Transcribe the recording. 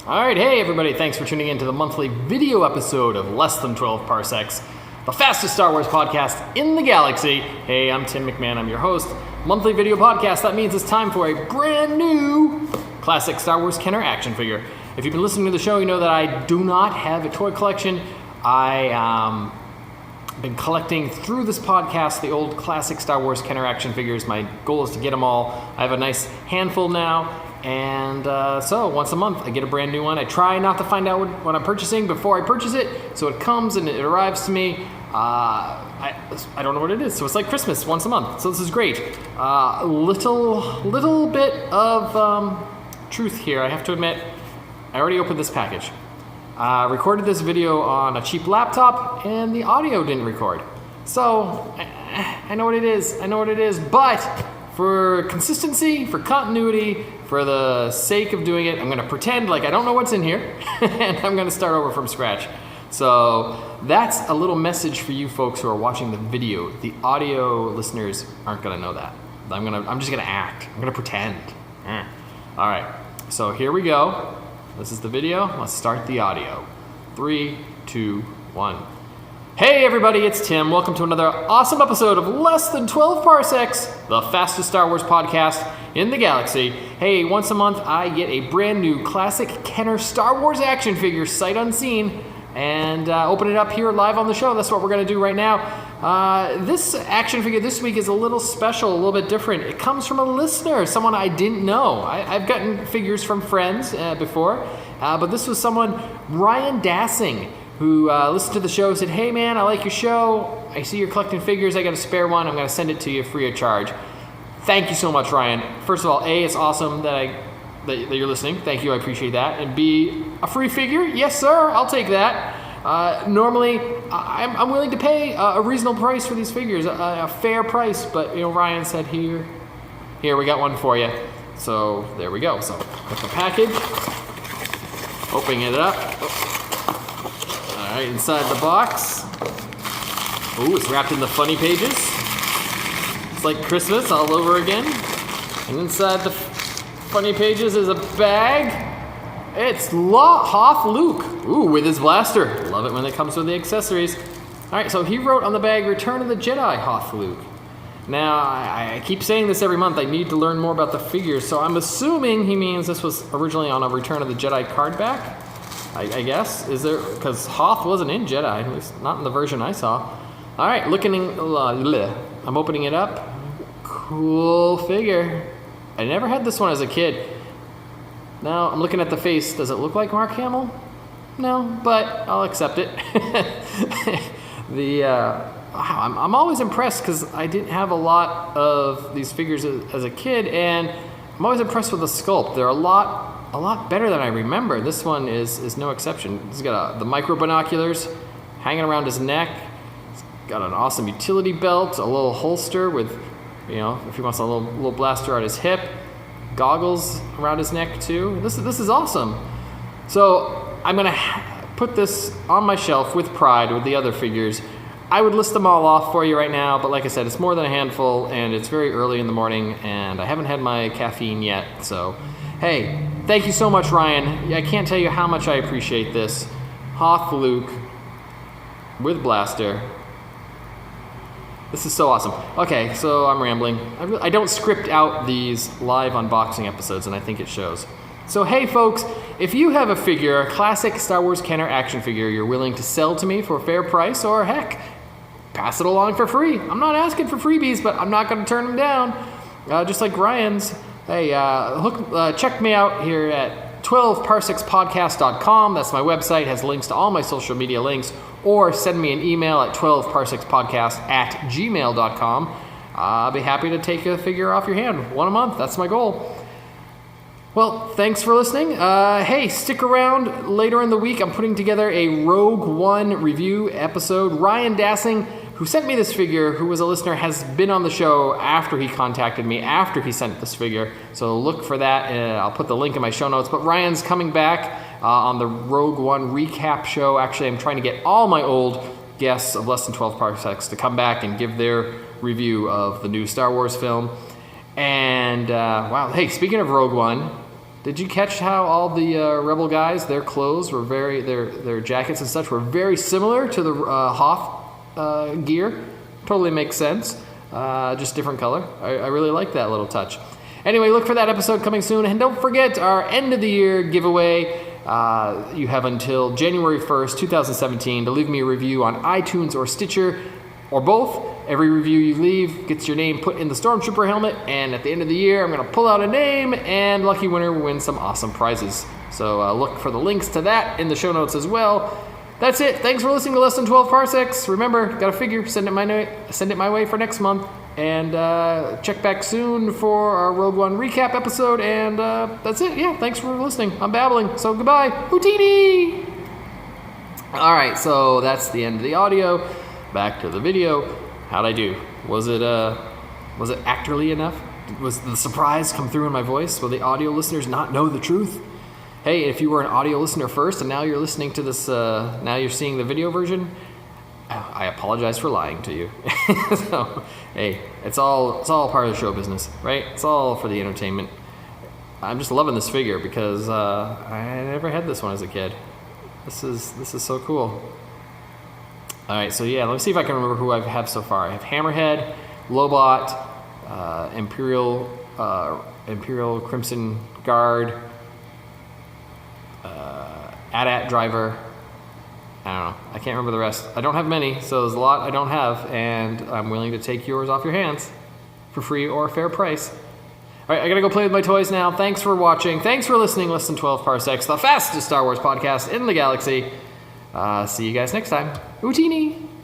All right, hey everybody, thanks for tuning in to the monthly video episode of Less Than 12 Parsecs, the fastest Star Wars podcast in the galaxy. Hey, I'm Tim McMahon, I'm your host. Monthly video podcast, that means it's time for a brand new classic Star Wars Kenner action figure. If you've been listening to the show, you know that I do not have a toy collection. I've been collecting through this podcast the old classic Star Wars Kenner action figures. My goal is to get them all. I have a nice handful now. And so once a month I get a brand new one. I try not to find out what I'm purchasing before I purchase it, so it comes and it arrives to me. I don't know what it is, so it's like Christmas once a month. So this is great. Little bit of truth here. I have to admit, I already opened this package. Recorded this video on a cheap laptop, and the audio didn't record. So I know what it is. But for consistency, for continuity, for the sake of doing it, I'm going to pretend like I don't know what's in here, and I'm going to start over from scratch. So that's a little message for you folks who are watching the video. The audio listeners aren't going to know that. I'm just going to act. I'm going to pretend. All right. So here we go. This is the video. Let's start the audio. 3, 2, 1. Hey everybody, it's Tim. Welcome to another awesome episode of Less Than 12 Parsecs, the fastest Star Wars podcast in the galaxy. Hey, once a month I get a brand new classic Kenner Star Wars action figure, sight unseen, and open it up here live on the show. That's what we're going to do right now. This action figure this week is a little special, a little bit different. It comes from a listener, someone I didn't know. I've gotten figures from friends before, but this was someone, Ryan Dassing, who listened to the show, said, hey man, I like your show. I see you're collecting figures. I got a spare one. I'm going to send it to you free of charge. Thank you so much, Ryan. First of all, A, it's awesome that you're listening. Thank you. I appreciate that. And B, a free figure? Yes, sir. I'll take that. Normally, I'm willing to pay a reasonable price for these figures, a fair price. But, Ryan said, here, we got one for you. So there we go. So put the package, opening it up. All right, inside the box. Ooh, it's wrapped in the funny pages. It's like Christmas all over again. And inside the funny pages is a bag. It's Hoth Luke. Ooh, with his blaster. Love it when it comes with the accessories. All right, so he wrote on the bag, Return of the Jedi, Hoth Luke. Now, I keep saying this every month. I need to learn more about the figures, so I'm assuming he means this was originally on a Return of the Jedi card back. I guess. Is there, because Hoth wasn't in Jedi, at least not in the version I saw. All right, I'm opening it up. Cool figure. I never had this one as a kid. Now I'm looking at the face. Does it look like Mark Hamill? No, but I'll accept it. I'm always impressed because I didn't have a lot of these figures as a kid, and I'm always impressed with the sculpt. They're a lot better than I remember. This one is no exception. He's got the micro binoculars hanging around his neck. He's got an awesome utility belt, a little holster with, if he wants a little blaster at his hip. Goggles around his neck too. This is awesome. So I'm gonna put this on my shelf with pride with the other figures. I would list them all off for you right now, but like I said, it's more than a handful, and it's very early in the morning, and I haven't had my caffeine yet. So, hey, thank you so much, Ryan. I can't tell you how much I appreciate this. Hoth Luke with blaster. This is so awesome. Okay, so I'm rambling. I don't script out these live unboxing episodes, and I think it shows. So hey folks, if you have a figure, a classic Star Wars Kenner action figure you're willing to sell to me for a fair price, or heck, pass it along for free. I'm not asking for freebies, but I'm not going to turn them down. Just like Ryan's. Hey, check me out here at 12parsecspodcast.com. That's my website. It has links to all my social media links. Or send me an email at 12parsecspodcast@gmail.com. I'll be happy to take a figure off your hand. One a month. That's my goal. Well, thanks for listening. Hey, stick around later in the week. I'm putting together a Rogue One review episode. Ryan Dassing, who sent me this figure, who was a listener, has been on the show after he contacted me, after he sent this figure. So look for that. I'll put the link in my show notes. But Ryan's coming back on the Rogue One recap show. Actually, I'm trying to get all my old guests of Less Than 12 Parsecs to come back and give their review of the new Star Wars film. And, wow, hey, speaking of Rogue One, Did you catch how all the Rebel guys, their clothes were their jackets and such were very similar to the Hoth gear? Totally makes sense. Just different color. I really like that little touch. Anyway, look for that episode coming soon. And don't forget our end of the year giveaway. You have until January 1st, 2017 to leave me a review on iTunes or Stitcher or both. Every review you leave gets your name put in the Stormtrooper helmet, and at the end of the year, I'm going to pull out a name, and lucky winner will win some awesome prizes. So look for the links to that in the show notes as well. That's it. Thanks for listening to Less Than 12 Parsecs. Remember, got a figure, send it my way for next month. And check back soon for our Rogue One recap episode. And that's it. Yeah, thanks for listening. I'm babbling, so goodbye. Houdini! All right, so that's the end of the audio. Back to the video. How'd I do? Was it actorly enough? Was the surprise come through in my voice? Will the audio listeners not know the truth? Hey, if you were an audio listener first and now you're listening to this, now you're seeing the video version, I apologize for lying to you. So, hey, it's all part of the show business, right? It's all for the entertainment. I'm just loving this figure because I never had this one as a kid. This is so cool. All right, so yeah, let me see if I can remember who I have so far. I have Hammerhead, Lobot, Imperial Crimson Guard, AT-AT Driver. I don't know. I can't remember the rest. I don't have many, so there's a lot I don't have, and I'm willing to take yours off your hands for free or a fair price. All right, I gotta go play with my toys now. Thanks for watching. Thanks for listening. Less Than 12 Parsecs, the fastest Star Wars podcast in the galaxy. See you guys next time. Houdini!